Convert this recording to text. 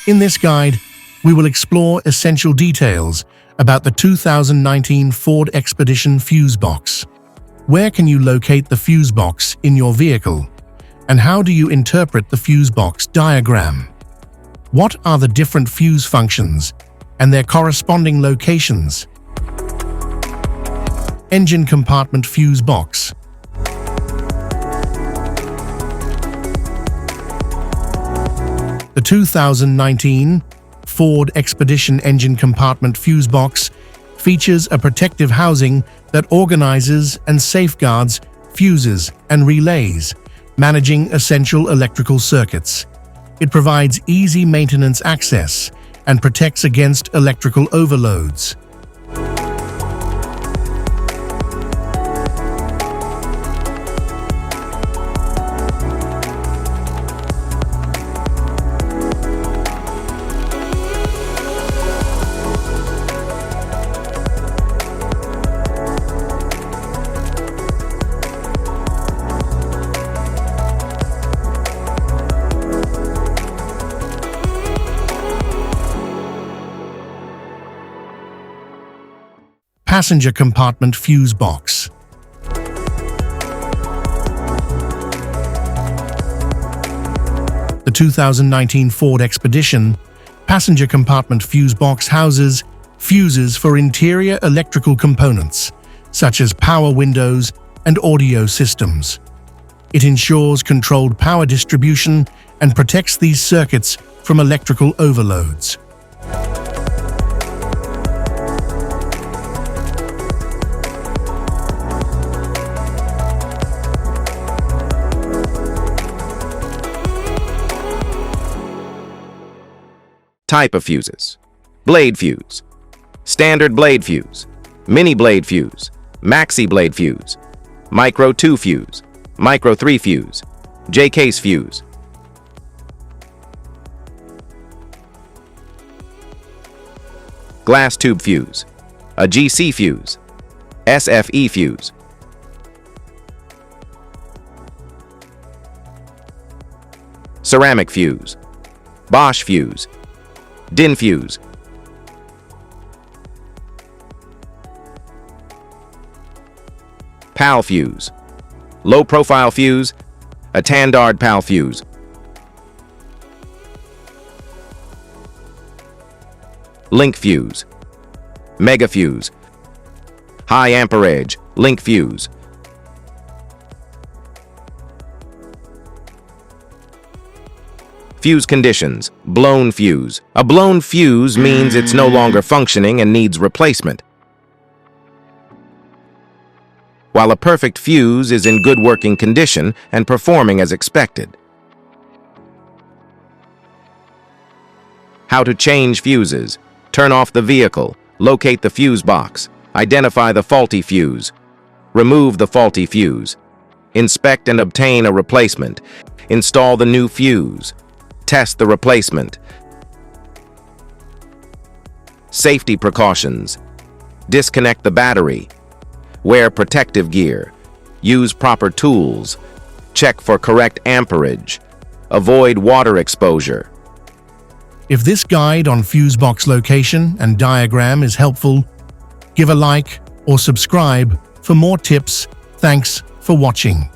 In this guide, we will explore essential details about the 2019 Ford Expedition fuse box. Where can you locate the fuse box in your vehicle? And how do you interpret the fuse box diagram? What are the different fuse functions and their corresponding locations? Engine compartment fuse box. The 2019 Ford Expedition engine compartment fuse box features a protective housing that organizes and safeguards fuses and relays, managing essential electrical circuits. It provides easy maintenance access and protects against electrical overloads. Passenger compartment fuse box. The 2019 Ford Expedition passenger compartment fuse box houses fuses for interior electrical components, such as power windows and audio systems. It ensures controlled power distribution and protects these circuits from electrical overloads. Type of fuses: blade fuse, standard blade fuse, mini blade fuse, maxi blade fuse, micro 2 fuse, micro 3 fuse, J-case fuse. Glass tube fuse, a GC fuse, SFE fuse. Ceramic fuse, Bosch fuse, DIN fuse. PAL fuse, low profile fuse, a Tandard PAL fuse. Link fuse, mega fuse, high amperage, link fuse. Fuse conditions: blown fuse. A blown fuse means it's no longer functioning and needs replacement, while a perfect fuse is in good working condition and performing as expected. How to change fuses: turn off the vehicle, locate the fuse box, identify the faulty fuse, remove the faulty fuse, inspect and obtain a replacement, install the new fuse, test the replacement. Safety precautions: disconnect the battery, wear protective gear, use proper tools, check for correct amperage, avoid water exposure. If this guide on fuse box location and diagram is helpful, give a like or subscribe for more tips. Thanks for watching.